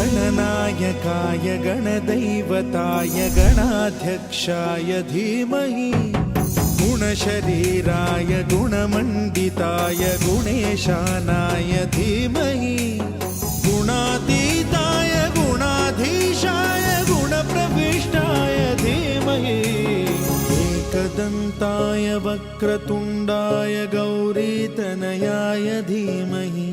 गणनायकाय गणदैवताय गणाध्यक्षाय धीमहि गुणशरीराय गुणमण्डिताय गुणेशानाय धीमहि गुणातीताय गुणाधीशाय गुणप्रविष्टाय धीमहि एकदन्ताय वक्रतुण्डाय गौरीतनयाय धीमहि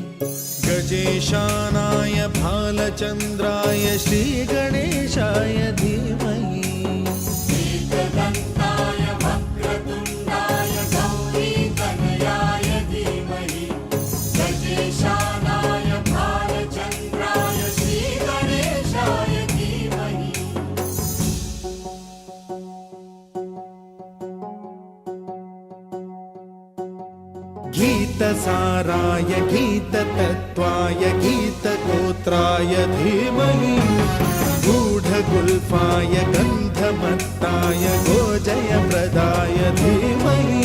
गजेशानाय भालचन्द्राय श्रीगणेशाय धीमहि एकदन्ताय वक्रतुण्डाय गौरीतनयाय धीमहि गजेशानाय भालचन्द्राय श्रीगणेशाय धीमहि गीतसाराय गीततत्त्वाय गीतगोत्राय धीमहि गूढगुल्फाय गन्धमत्ताय गोजयप्रदाय धीमहि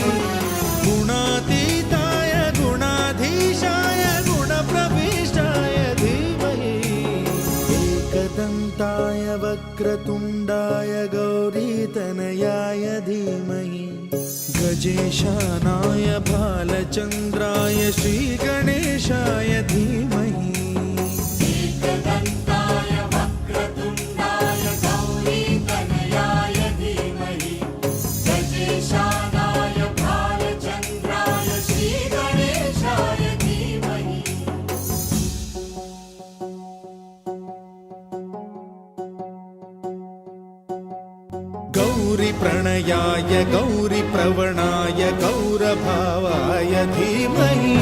गुणातीताय गुणाधीशाय गुणप्रविष्टाय धीमहि एकदन्ताय वक्रतुण्डाय गौरीतनयाय धीमहि गजेशानाय भालचन्द्राय श्रीगणेशाय धीमहि एकदन्ताय वक्रतुण्डाय गौरीतनयाय धीमहि गजेशानाय भालचन्द्राय श्रीगणेशाय धीमहि गौरीप्रणयाय गौरीप्रवणाय गौरभावाय धीमहि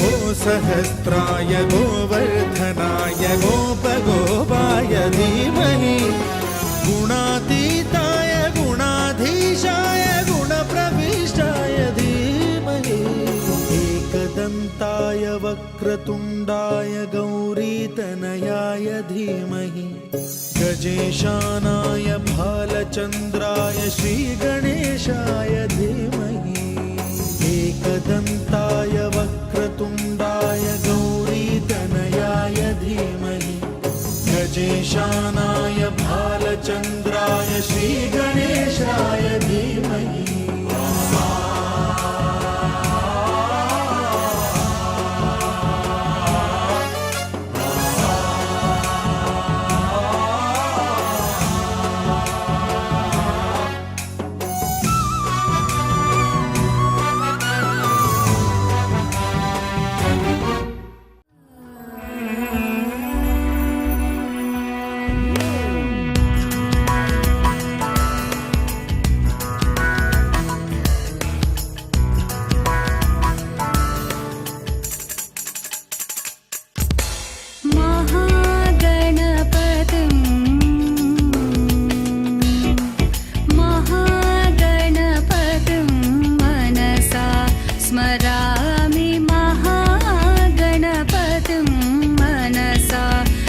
गोसहस्राय गोवर्धनाय गोपगोपाय धीमहि गुणातीताय गुणाधीशाय गुणप्रविष्टाय धीमहि एकदन्ताय वक्रतुण्डाय गौरीतनयाय धीमहि गजेशानाय भालचन्द्राय श्रीगणेशाय धीमहि एकदन्ताय वक्रतुण्डाय गौरीतनयाय धीमहि गजेशानाय भालचन्द्राय श्रीगणेशाय धीमहि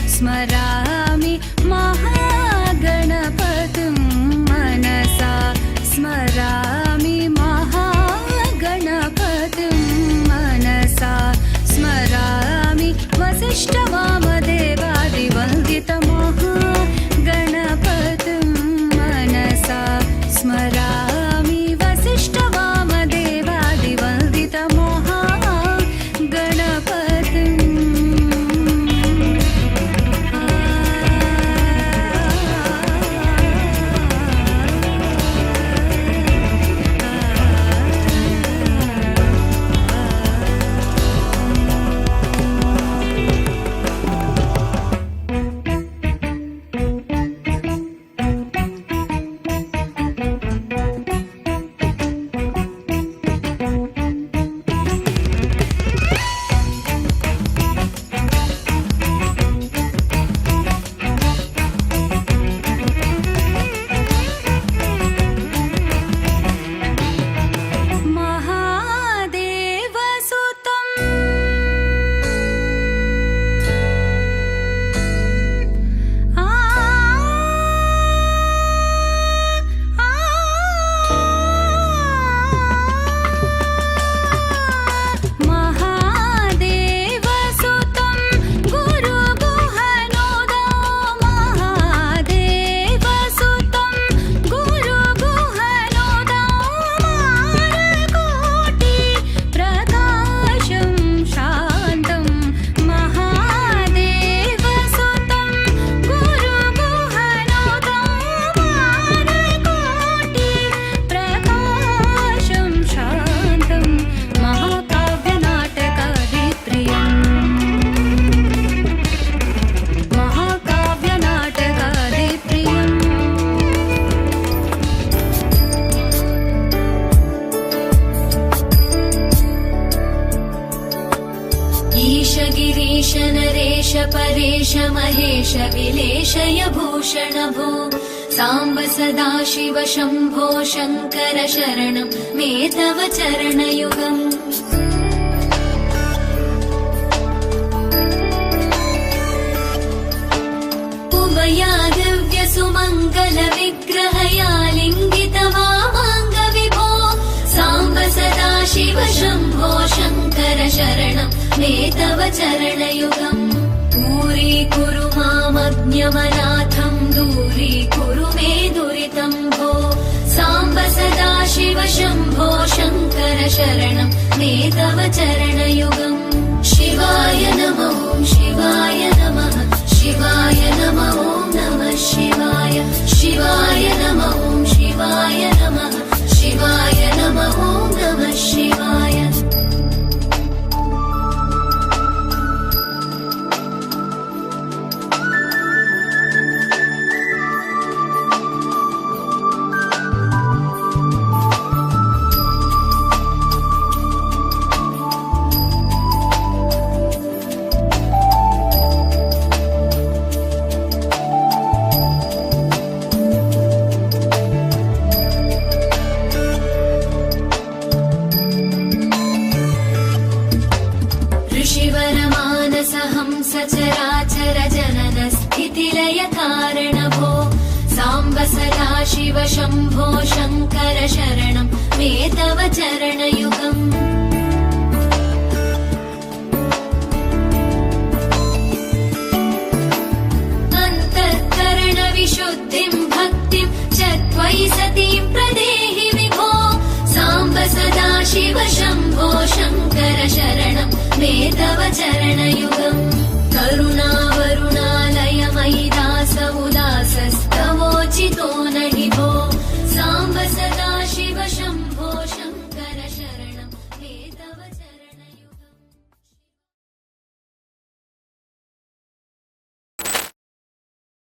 स्मरामि महागणपतिं मनसा स्मरामि महागणपतिं मनसा स्मरामि वसिष्ठवामदेवादिवन्दितमहागणपतिं मनसा स्मरामि वसिष्ठवामदेवादिवन्दितमहागणपतिम् परेश महेश विलेशय भूषण भो साम्ब सदाशिव शम्भो शङ्कर शरणं मे तव चरणयुगम् उमयादिव्य सुमङ्गल विग्रहया लिङ्गित वामाङ्ग विभो साम्ब सदाशिव शम्भो शङ्कर शरणं मे तव चरणयुगम् दूरीकुरु मामज्ञमनाथं दूरीकुरु मे दुरितं भो साम्ब सदाशिव शम्भो शङ्कर शरणं मे तव चरणयुगम् शिवाय नमः शिवाय नमः शिवाय नमः नमः शिवाय शिवाय नमः शिवाय नमः शिवाय नमः नमः शिवाय सचराचर जनन स्थितिलय कारण भो साम्ब सदाशिव शम्भो शङ्कर शरणं मे तव चरणयुगम् अन्तःकरण विशुद्धिं भक्तिं च त्वयि सतीं प्रदेहि विभो साम्ब सदाशिव शम्भो शङ्कर शरणं मे तव चरणयुगम् करुणा